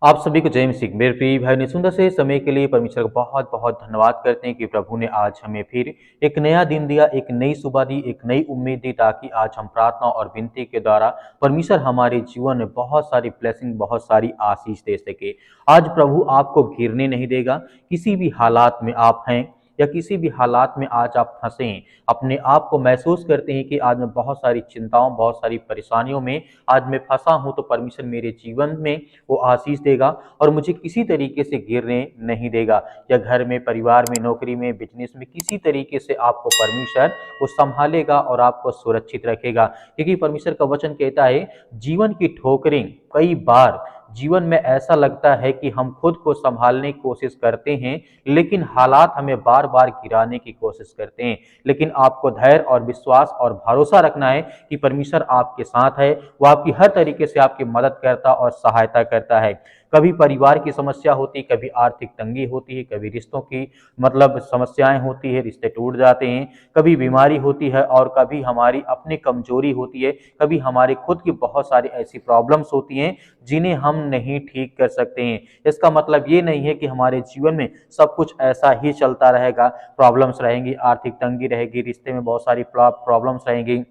आप सभी को जय मसीह। मेरे प्रिय भाई ने सुंदर से समय के लिए परमेश्वर का बहुत बहुत धन्यवाद करते हैं कि प्रभु ने आज हमें फिर एक नया दिन दिया, एक नई सुबह दी, एक नई उम्मीद दी, ताकि आज हम प्रार्थना और विनती के द्वारा परमेश्वर हमारे जीवन में बहुत सारी ब्लेसिंग, बहुत सारी आशीष दे सके। आज प्रभु आपको गिरने नहीं देगा। किसी भी हालात में आप हैं या किसी भी हालात में आज आप फंसे हैं, अपने आप को महसूस करते हैं कि आज मैं बहुत सारी चिंताओं, बहुत सारी परेशानियों में आज मैं फंसा हूं, तो परमेश्वर मेरे जीवन में वो आशीष देगा और मुझे किसी तरीके से गिरने नहीं देगा। या घर में, परिवार में, नौकरी में, बिजनेस में, किसी तरीके से आपको परमेश्वर वो संभालेगा और आपको सुरक्षित रखेगा। क्योंकि परमेश्वर का वचन कहता है, जीवन की ठोकरें कई बार जीवन में ऐसा लगता है कि हम खुद को संभालने की कोशिश करते हैं, लेकिन हालात हमें बार बार गिराने की कोशिश करते हैं। लेकिन आपको धैर्य और विश्वास और भरोसा रखना है कि परमेश्वर आपके साथ है। वो आपकी हर तरीके से आपकी मदद करता और सहायता करता है। कभी परिवार की समस्या होती, कभी आर्थिक तंगी होती है, कभी रिश्तों की समस्याएं होती है, रिश्ते टूट जाते हैं, कभी बीमारी होती है और कभी हमारी अपनी कमजोरी होती है, कभी हमारी खुद की बहुत सारी ऐसी प्रॉब्लम्स होती हैं जिन्हें हम नहीं ठीक कर सकते हैं। इसका मतलब ये नहीं है कि हमारे जीवन में सब कुछ ऐसा ही चलता रहेगा। प्रॉब्लम्स रहेंगी, आर्थिक तंगी रहेगी, रिश्ते में बहुत सारी प्रॉब्लम्स रहेंगी,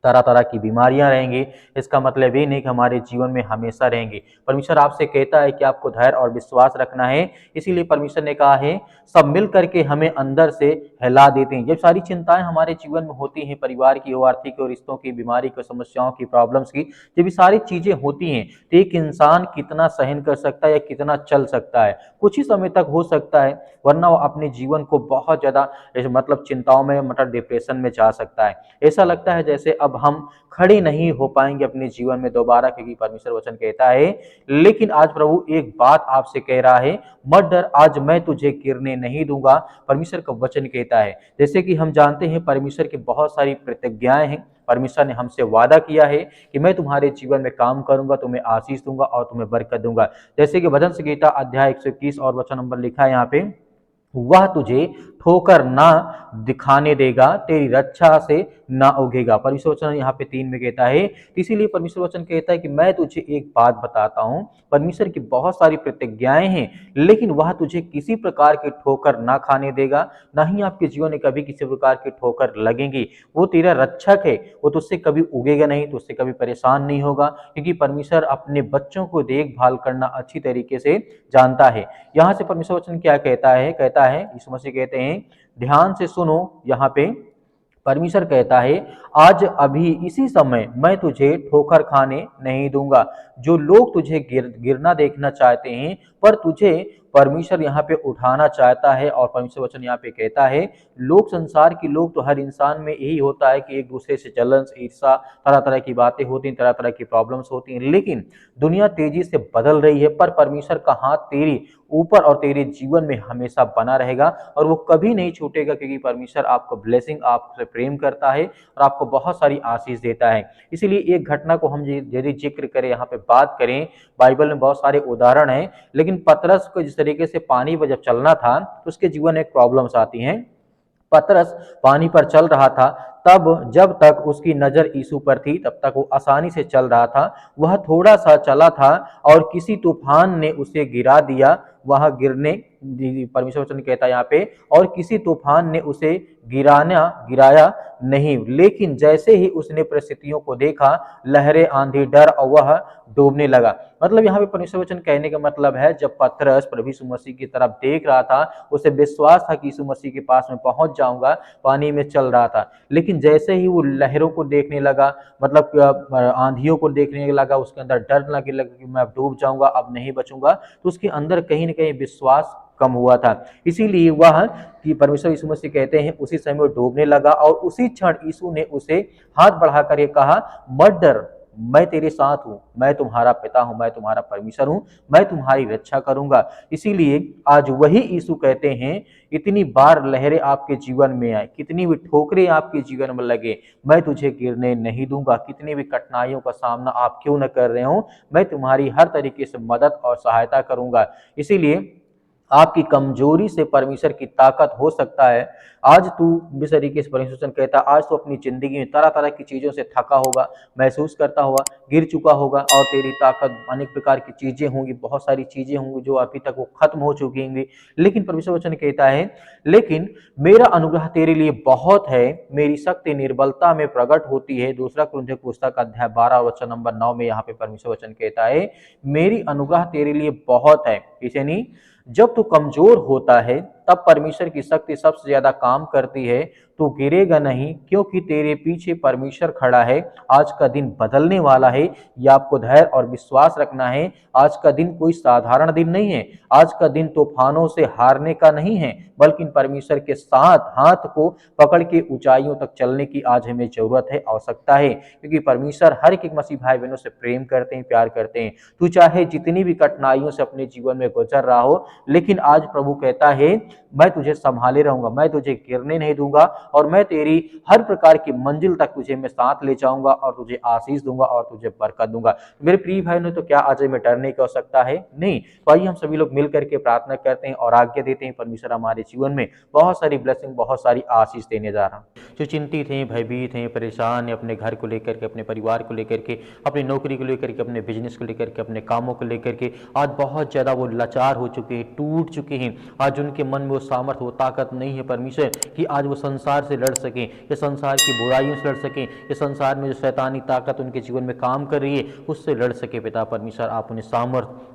तरह तरह की बीमारियां रहेंगी। इसका मतलब ये नहीं कि हमारे जीवन में हमेशा रहेंगी। परमेश्वर आपसे कहता है कि आपको धैर्य और विश्वास रखना है। इसीलिए परमेश्वर ने कहा है, सब मिल करके हमें अंदर से हिला देते हैं। जब सारी चिंताएं हमारे जीवन में होती हैं, परिवार की हो, आर्थिक हो, रिश्तों की, बीमारी की, समस्याओं की, प्रॉब्लम्स की, जब ये सारी चीजें होती हैं तो एक इंसान कितना सहन कर सकता है या कितना चल सकता है? कुछ ही समय तक हो सकता है, वरना वो अपने जीवन को बहुत ज्यादा चिंताओं में, डिप्रेशन में जा सकता है। ऐसा लगता है जैसे अब हम खड़े नहीं हो पाएंगे अपने जीवन में दोबारा, क्योंकि परमेश्वर वचन कहता है। लेकिन आज प्रभु एक बात आपसे कह रहा है, मत डर, आज मैं तुझे गिरने नहीं दूंगा। परमेश्वर का वचन कहता है। जैसे कि हम जानते हैं, परमेश्वर की बहुत सारी प्रतिज्ञाएं हैं। परमेश्वर ने हमसे वादा किया है कि मैं तुम्हारे जीवन में काम करूंगा, तुम्हें आशीष दूंगा और तुम्हें बरकत दूंगा। जैसे कि भजन संहिता अध्याय 121 और वचन नंबर लिखा है यहाँ पे, वह तुझे ठोकर ना दिखाने देगा, तेरी रक्षा से ना उगेगा। परमेश्वर वचन यहाँ पे 3 में कहता है। इसीलिए परमेश्वर वचन कहता है कि मैं तुझे एक बात बताता हूँ, परमेश्वर की बहुत सारी प्रतिज्ञाएं हैं, लेकिन वह तुझे किसी प्रकार की ठोकर ना खाने देगा। ना ही आपके जीवन में कभी किसी प्रकार की ठोकर लगेगी। वो तेरा रक्षक है, वो तुझसे कभी उगेगा नहीं, तुझसे कभी परेशान नहीं होगा, क्योंकि परमेश्वर अपने बच्चों को देखभाल करना अच्छी तरीके से जानता है। यहाँ से परमेश्वर वचन क्या कहता है यीशु मसीह कहते हैं, ध्यान से सुनो। यहाँ पे परमेश्वर कहता है, आज अभी इसी समय मैं तुझे ठोकर खाने नहीं दूंगा। जो लोग तुझे गिरना देखना चाहते हैं, पर तुझे परमेश्वर यहाँ पे उठाना चाहता है। और परमेश्वर वचन यहाँ पे कहता है, लोग, संसार के लोग, तो हर इंसान में यही होता है कि एक दूसरे से जलन, ईर्षा, तरह तरह की बातें होती हैं, तरह तरह की प्रॉब्लम्स होती हैं। लेकिन दुनिया तेजी से बदल रही है, पर परमेश्वर का हाथ तेरी ऊपर और तेरे जीवन में हमेशा बना रहेगा और वो कभी नहीं छूटेगा, क्योंकि परमेश्वर आपको ब्लेसिंग, आपसे प्रेम करता है और आपको बहुत सारी आशीष देता है। इसीलिए एक घटना को हम यदि जिक्र करें, यहाँ पे बात करें, बाइबल में बहुत सारे उदाहरण हैं, लेकिन पतरस को जिस तरीके से पानी पर जब चलना था, तो उसके जीवन में प्रॉब्लम्स आती हैं। पतरस पानी पर चल रहा था, तब जब तक उसकी नजर यीशु पर थी तब तक वो आसानी से चल रहा था। वह थोड़ा सा चला था और किसी तूफान ने उसे गिरा दिया। वह गिरने, परमेश्वर वचन कहता है यहाँ पे, और किसी तूफान ने उसे गिराया नहीं, लेकिन जैसे ही उसने परिस्थितियों को देखा, लहरें, आंधी, डर, और वह डूबने लगा। मतलब यहाँ पे परमेश्वर वचन कहने का मतलब है, जब पतरस प्रभु यीशु मसीह की तरफ देख रहा था, उसे विश्वास था कि यीशु मसीह के पास में पहुंच जाऊंगा, पानी में चल रहा था। लेकिन जैसे ही वो लहरों को देखने लगा, आंधियों को देखने लगा, उसके अंदर डर लगने लगा कि मैं अब डूब जाऊंगा, अब नहीं बचूंगा, तो उसके अंदर कहीं ना कहीं विश्वास कम हुआ था। इसीलिए वह, कि परमेश्वर यीशु मसीह कहते हैं, उसी समय वो डूबने लगा और उसी क्षण यीशु ने उसे हाथ बढ़ाकर ये कहा, मत डर, मैं तेरे साथ हूं, मैं तुम्हारा पिता हूं, मैं तुम्हारा परमेश्वर हूं, मैं तुम्हारी रक्षा करूंगा। इसीलिए आज वही यीशु कहते हैं, इतनी बार लहरें आपके जीवन में आए, कितनी भी ठोकरें आपके जीवन में लगे, मैं तुझे गिरने नहीं दूंगा। कितनी भी कठिनाइयों का सामना आप क्यों न कर रहे हो, मैं तुम्हारी हर तरीके से मदद और सहायता करूंगा। इसीलिए आपकी कमजोरी से परमेश्वर की ताकत हो सकता है। आज तू जिस तरीके से परमेश्वर वचन कहता है, आज तू अपनी जिंदगी में तरह तरह की चीजों से थका होगा, महसूस करता होगा, गिर चुका होगा, और तेरी ताकत अनेक प्रकार की चीजें होंगी, बहुत सारी चीजें होंगी जो अभी तक वो खत्म हो चुकी होंगी। लेकिन परमेश्वर वचन कहता है, लेकिन मेरा अनुग्रह तेरे लिए बहुत है, मेरी शक्ति निर्बलता में प्रकट होती है। दूसरा कुरिन्थियों की पुस्तक अध्याय 12 वचन नंबर 9 में यहाँ पे परमेश्वर वचन कहता है, मेरी अनुग्रह तेरे लिए बहुत है। इसे नहीं, जब तू कमजोर होता है तब परमेश्वर की शक्ति सबसे ज्यादा काम करती है। तू गिरेगा नहीं, क्योंकि तेरे पीछे परमेश्वर खड़ा है। आज का दिन बदलने वाला है, ये आपको धैर्य और विश्वास रखना है। आज का दिन कोई साधारण दिन नहीं है। आज का दिन तूफानों से हारने का नहीं है, बल्कि परमेश्वर के साथ हाथ को पकड़ के ऊंचाइयों तक चलने की आज हमें जरूरत है, आवश्यकता है, क्योंकि परमेश्वर हर एक मसीह भाई बहनों से प्रेम करते हैं, प्यार करते हैं। तू चाहे जितनी भी कठिनाइयों से अपने जीवन में गुजर रहा हो, लेकिन आज प्रभु कहता है, मैं तुझे संभाले रहूंगा, मैं तुझे गिरने नहीं दूंगा, और मैं तेरी हर प्रकार की मंजिल तक तुझे मैं साथ ले जाऊंगा, और तुझे आशीष दूंगा, और तुझे बरकत दूंगा। मेरे प्रिय भाई ने, तो क्या आज हमें डरने की आवश्यकता है? नहीं। तो आइए हम सभी लोग मिल करके प्रार्थना करते हैं और आज्ञा देते हैं, परमेश्वर हमारे जीवन में बहुत सारी ब्लेसिंग, बहुत सारी आशीष देने जा रहा है। जो चिंतित हैं, भयभीत हैं, परेशान हैं, अपने घर को लेकर के, अपने परिवार को लेकर के, अपनी नौकरी को लेकर के, अपने बिजनेस को लेकर के, अपने कामों को लेकर के, आज बहुत ज्यादा वो लाचार हो चुके हैं, टूट चुके हैं। आज उनके मन में वो सामर्थ्य, वो ताकत नहीं है परमेश्वर कि आज वो संसार से लड़ सकें, ये संसार की बुराइयों से लड़ सकें, ये संसार में जो शैतानी ताकत उनके जीवन में काम कर रही है उससे लड़ सके। पिता परमेश्वर, आप उन्हें सामर्थ्य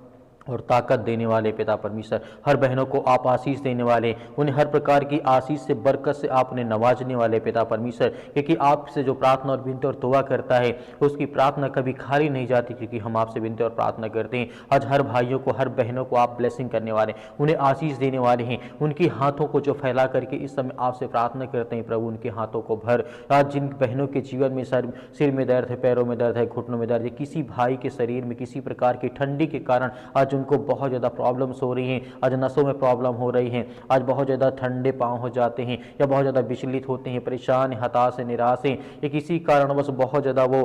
और ताकत देने वाले पिता परमेश्वर, हर बहनों को आप आशीष देने वाले, उन्हें हर प्रकार की आशीष से, बरकत से आप उन्हें नवाजने वाले पिता परमेश्वर, क्योंकि आपसे जो प्रार्थना और विनती और दुआ करता है उसकी प्रार्थना कभी खाली नहीं जाती, क्योंकि हम आपसे विनती और प्रार्थना करते हैं। आज हर भाइयों को, हर बहनों को आप ब्लेसिंग करने वाले, उन्हें आशीष देने वाले हैं। उनकी हाथों को जो फैला करके इस समय आपसे प्रार्थना करते हैं प्रभु, उनके हाथों को भर। आज जिन बहनों के जीवन में सिर में दर्द है, पैरों में दर्द है, घुटनों में दर्द है, किसी भाई के शरीर में किसी प्रकार की ठंडी के कारण आज उनको बहुत ज़्यादा प्रॉब्लम्स हो रही हैं, आज नसों में प्रॉब्लम हो रही हैं, आज बहुत ज़्यादा ठंडे पाँव हो जाते हैं, या बहुत ज़्यादा विचलित होते हैं, परेशान, हताश, निराश हैं, या किसी कारणवश बहुत ज़्यादा वो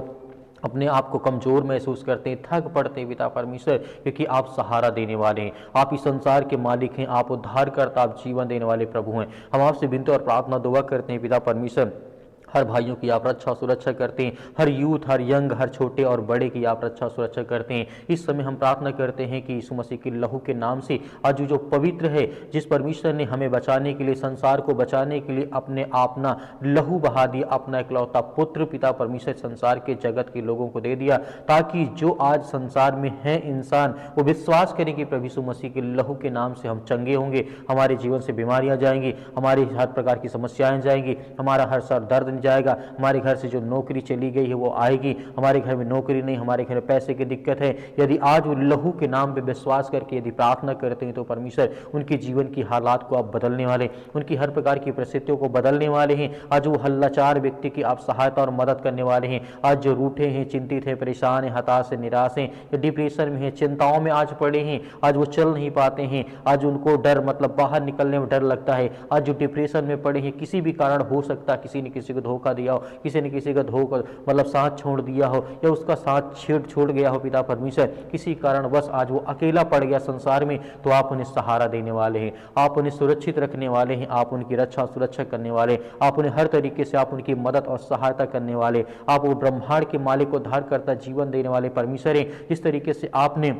अपने आप को कमजोर महसूस करते हैं, थक पड़ते हैं पिता परमेश्वर, क्योंकि आप सहारा देने वाले हैं, आप इस संसार के मालिक हैं, आप उद्धारकर्ता, आप जीवन देने वाले प्रभु हैं। हम आपसे विनती और प्रार्थना दुआ करते हैं पिता परमेश्वर, हर भाइयों की आप रक्षा सुरक्षा करते हैं, हर यूथ, हर यंग, हर छोटे और बड़े की आप रक्षा सुरक्षा करते हैं। इस समय हम प्रार्थना करते हैं कि यीशु मसीह के लहू के नाम से आज जो पवित्र है, जिस परमेश्वर ने हमें बचाने के लिए, संसार को बचाने के लिए अपने अपना लहू बहा दिया, अपना इकलौता पुत्र पिता परमेश्वर संसार के जगत के लोगों को दे दिया, ताकि जो आज संसार में है इंसान वो विश्वास करें कि प्रभु यीशु मसीह के लहू के नाम से हम चंगे होंगे, हमारे जीवन से बीमारियां जाएंगी, हमारी हर प्रकार की समस्याएं जाएंगी, हमारा हर सर दर्द जाएगा, हमारे घर से जो नौकरी चली गई है वो आएगी, हमारे घर में नौकरी नहीं, हमारे घर में पैसे की दिक्कत है। यदि आज वो लहू के नाम पे विश्वास करके यदि प्रार्थना करते हैं तो परमेश्वर उनके जीवन की हालात को आप बदलने वाले, उनकी हर प्रकार की परिस्थितियों को बदलने वाले हैं। आज वो हल्लाचार व्यक्ति की आप सहायता और मदद करने वाले हैं। आज जो रूठे हैं, चिंतित हैं, परेशान हैं, हताश हैं, निराश हैं, या डिप्रेशन में हैं, चिंताओं में आज पड़े हैं, आज वो चल नहीं पाते हैं, आज उनको डर, मतलब बाहर निकलने में डर लगता है, आज जो डिप्रेशन में पड़े हैं, किसी भी कारण हो सकता है, किसी ने किसी को धोखा दिया हो, किसी ने किसी का धोखा, मतलब साथ छोड़ दिया हो, या उसका साथ छोड़ गया हो पिता परमेश्वर, किसी कारण बस आज वो अकेला पड़ गया संसार में, तो आप उन्हें सहारा देने वाले हैं, आप उन्हें सुरक्षित रखने वाले हैं, आप उनकी रक्षा सुरक्षा करने वाले, आप उन्हें हर तरीके से आप उनकी मदद और सहायता करने वाले, आप वो ब्रह्मांड के मालिक को उद्धार करता जीवन देने वाले परमेश्वर हैं। जिस तरीके से आपने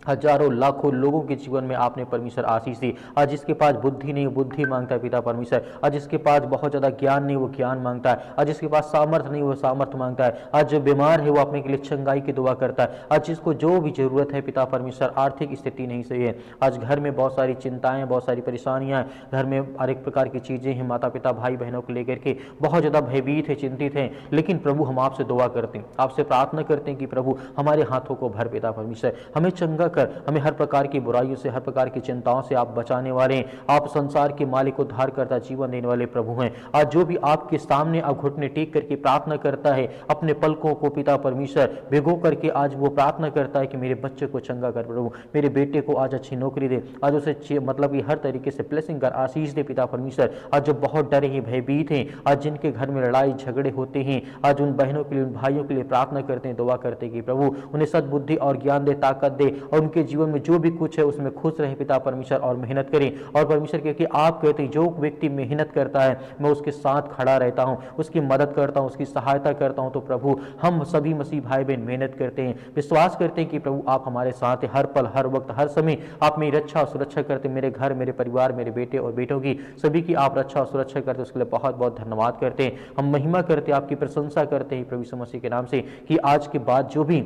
हजारों लाखों लोगों के जीवन में आपने परमेश्वर आशीष दी, आज जिसके पास बुद्धि नहीं, बुद्धि मांगता है पिता परमेश्वर, आज जिसके पास बहुत ज़्यादा ज्ञान नहीं, वो ज्ञान मांगता है, आज जिसके पास सामर्थ्य नहीं, वो सामर्थ्य मांगता है, आज जो बीमार है वो अपने के लिए चंगाई की दुआ करता है, आज जिसको जो भी जरूरत है पिता परमेश्वर, आर्थिक स्थिति नहीं सही है, आज घर में बहुत सारी चिंताएं, बहुत सारी परेशानियां, घर में हर एक प्रकार की चीज़ें हैं, माता पिता भाई बहनों को लेकर के बहुत ज़्यादा भयभीत है, चिंतित हैं, लेकिन प्रभु हम आपसे दुआ करते हैं, आपसे प्रार्थना करते हैं कि प्रभु हमारे हाथों को भर पिता परमेश्वर, हमें चंगा कर, हमें हर प्रकार की बुराइयों से, हर प्रकार की चिंताओं से आप बचाने वाले हैं, आप संसार के मालिक, उद्धार करता जीवन देने वाले प्रभु हैं। आज जो भी आपके सामने अब घुटने टेक करके प्रार्थना करता है, अपने पलकों को पिता परमेश्वर भिगो करके आज वो प्रार्थना करता है कि मेरे बच्चे को चंगा कर प्रभु, मेरे बेटे को आज अच्छी नौकरी दे, आज उसे मतलब कि हर तरीके से ब्लेसिंग कर, आशीष दे पिता परमेश्वर। आज जो बहुत डरे हैं, भयभीत हैं, आज जिनके घर में लड़ाई झगड़े होते हैं, आज उन बहनों के लिए, उन भाइयों के लिए प्रार्थना करते हैं, दुआ करते हैं कि प्रभु उन्हें सद्बुद्धि और ज्ञान दे, ताकत दे, और उनके जीवन में जो भी कुछ है उसमें खुश रहे पिता परमेश्वर और मेहनत करें। और परमेश्वर क्योंकि आप कहते हैं जो व्यक्ति मेहनत करता है मैं उसके साथ खड़ा रहता हूँ, उसकी मदद करता हूँ, उसकी सहायता करता हूँ। तो प्रभु हम सभी मसीह भाई बहन मेहनत करते हैं, विश्वास करते हैं कि प्रभु आप हमारे साथ हैं, हर पल हर वक्त हर समय आप मेरी रक्षा और सुरक्षा करते हैं। मेरे घर, मेरे परिवार, मेरे बेटे और बेटों की सभी की आप रक्षा और सुरक्षा करते हैं, उसके लिए बहुत बहुत धन्यवाद करते हैं। हम महिमा करते हैं, आपकी प्रशंसा करते हैं प्रभु यीशु मसीह के नाम से कि आज के बाद जो भी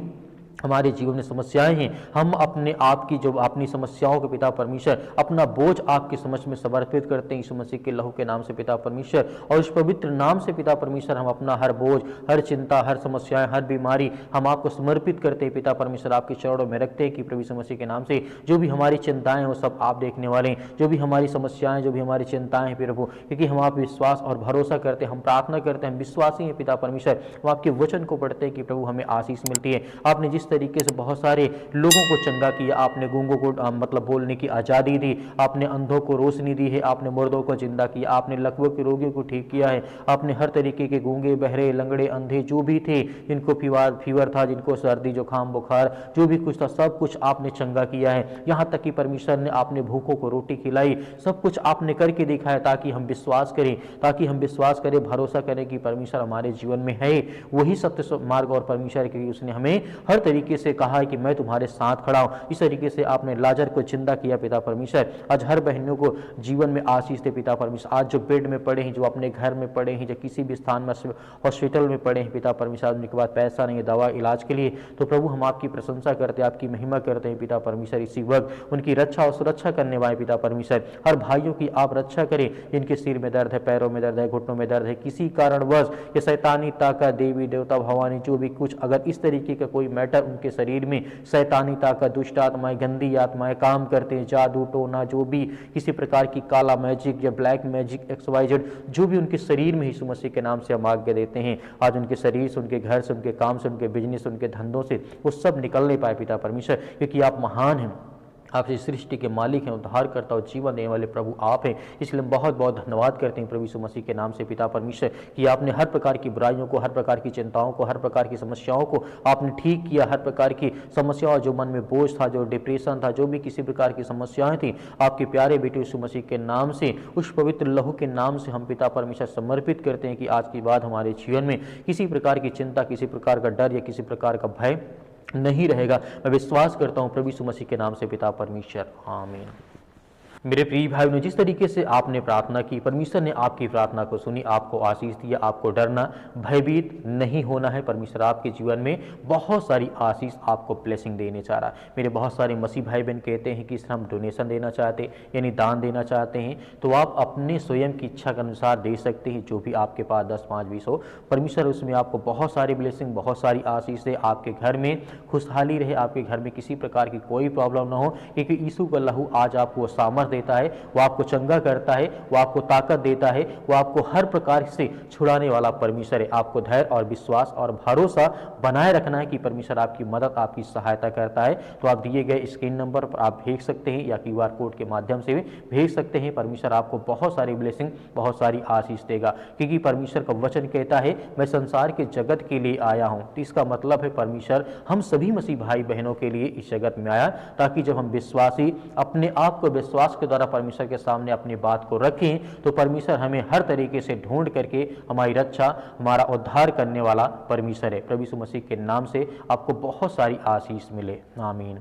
हमारे जीवन में समस्याएं हैं, हम अपने आप की जो अपनी समस्याओं के पिता परमेश्वर अपना बोझ आपके समझ में समर्पित करते हैं यीशु मसीह के लहू के नाम से पिता परमेश्वर। और उस पवित्र नाम से पिता परमेश्वर हम अपना हर बोझ, हर चिंता, हर समस्याएं, हर बीमारी हम आपको समर्पित करते हैं पिता परमेश्वर, आपके चरणों में रखते हैं कि प्रभु यीशु मसीह के नाम से जो भी हमारी चिंताएं हैं वो सब आप देखने वाले हैं। जो भी हमारी समस्याएं, जो भी हमारी चिंताएं हैं प्रभु, क्योंकि हम आप विश्वास और भरोसा करते हैं, हम प्रार्थना करते हैं, हम विश्वासी हैं पिता परमेश्वर। हम आपके वचन को पढ़ते हैं कि प्रभु हमें आशीष मिलती है। आपने जिस तरीके से बहुत सारे लोगों को चंगा किया, आपने गूंगों को मतलब बोलने की आज़ादी दी, आपने अंधों को रोशनी दी है, आपने मुर्दों को जिंदा किया, आपने लकवों के रोगियों को ठीक किया है, आपने हर तरीके के गूंगे, बहरे, लंगड़े, अंधे जो भी थे, जिनको फीवर था, जिनको सर्दी जुकाम बुखार जो भी कुछ था, सब कुछ आपने चंगा किया है। यहाँ तक कि परमेश्वर ने आपने भूखों को रोटी खिलाई, सब कुछ आपने करके दिखाया ताकि हम विश्वास करें, भरोसा करें कि परमेश्वर हमारे जीवन में है, वही सत्य मार्ग और परमेश्वर क्योंकि उसने हमें हर तरीके से कहा है कि मैं तुम्हारे साथ खड़ा हूं। इस तरीके से आपने लाजर को जिंदा किया पिता परमेश्वर। आज हर बहनों को जीवन में आशीष दे पिता परमेश्वर। आज जो बेड में पड़े हैं, जो अपने घर में पड़े हैं, जो किसी भी स्थान में हॉस्पिटल में पड़े हैं पिता परमेश्वर, उनके पास पैसा नहीं है दवा इलाज के लिए, तो प्रभु हम आपकी प्रशंसा करते हैं, आपकी महिमा करते हैं पिता परमेश्वर। इसी वक्त उनकी रक्षा और सुरक्षा करने वाले पिता परमेश्वर, हर भाइयों की आप रक्षा करें जिनके सिर में दर्द है, पैरों में दर्द है, घुटनों में दर्द है, किसी कारणवश ये शैतानी ताकत, देवी देवता भवानी जो भी कुछ अगर इस तरीके का कोई मैटर उनके शरीर में शैतानी ताकत, दुष्ट आत्माएं, गंदी आत्माएं काम करते हैं, जादू टोना जो भी किसी प्रकार की काला मैजिक या ब्लैक मैजिक XYZ जो भी उनके शरीर में यीशु मसीह के नाम से हम आज्ञा देते हैं, आज उनके शरीर से, उनके घर से, उनके काम से, उनके बिजनेस, उनके धंधों से वो सब निकलने पाए पिता परमेश्वर, क्योंकि आप महान हैं, आप इस सृष्टि के मालिक हैं, उद्धार करता और जीवन देने वाले प्रभु आप हैं। इसलिए हम बहुत बहुत धन्यवाद करते हैं प्रभु यीशु मसीह के नाम से पिता परमेश्वर कि आपने हर प्रकार की बुराइयों को, हर प्रकार की चिंताओं को, हर प्रकार की समस्याओं को आपने ठीक किया। हर प्रकार की समस्याओं, जो मन में बोझ था, जो डिप्रेशन था, जो भी किसी प्रकार की समस्याएं थी, आपके प्यारे बेटे यीशु मसीह के नाम से, उस पवित्र लहू के नाम से हम पिता परमेश्वर समर्पित करते हैं कि आज के बाद हमारे जीवन में किसी प्रकार की चिंता, किसी प्रकार का डर या किसी प्रकार का भय नहीं रहेगा। मैं विश्वास करता हूँ प्रभु यीशु मसीह के नाम से पिता परमेश्वर, आमीन। मेरे प्रिय भाइयों ने जिस तरीके से आपने प्रार्थना की, परमेश्वर ने आपकी प्रार्थना को सुनी, आपको आशीष दिया, आपको डरना, भयभीत नहीं होना है। परमेश्वर आपके जीवन में बहुत सारी आशीष, आपको ब्लेसिंग देने चाह रहा है। मेरे बहुत सारे मसीह भाई बहन कहते हैं कि इस हम डोनेशन देना चाहते हैं, यानी दान देना चाहते हैं, तो आप अपने स्वयं की इच्छा के अनुसार दे सकते हैं, जो भी आपके पास 10, 5, 20 हो। परमेश्वर उसमें आपको बहुत सारी ब्लेसिंग, बहुत सारी आशीष दे, आपके घर में खुशहाली रहे, आपके घर में किसी प्रकार की कोई प्रॉब्लम ना हो, क्योंकि यीशु का लहू आज आपको सामर्थ देता है, वो आपको चंगा करता है, वो आपको ताकत देता है, वो आपको हर प्रकार से छुड़ाने वाला परमेश्वर है। आपको धैर्य और विश्वास और भरोसा बनाए रखना है कि परमेश्वर आपकी मदद, आपकी सहायता करता है। तो आप दिए गए स्क्रीन नंबर पर आप भेज सकते हैं या QR कोड के माध्यम से भी भेज सकते हैं। परमेश्वर आपको बहुत सारी ब्लेसिंग, बहुत सारी आशीष देगा, क्योंकि परमेश्वर का वचन कहता है मैं संसार के जगत के लिए आया हूं। तो इसका मतलब है परमेश्वर हम सभी मसीह भाई बहनों के लिए इस जगत में आया, ताकि जब हम विश्वासी अपने आप को विश्वास के द्वारा परमेश्वर के सामने अपनी बात को रखें, तो परमेश्वर हमें हर तरीके से ढूंढ करके हमारी रक्षा, हमारा उद्धार करने वाला परमेश्वर है। प्रभु यीशु मसीह के नाम से आपको बहुत सारी आशीष मिले, आमीन।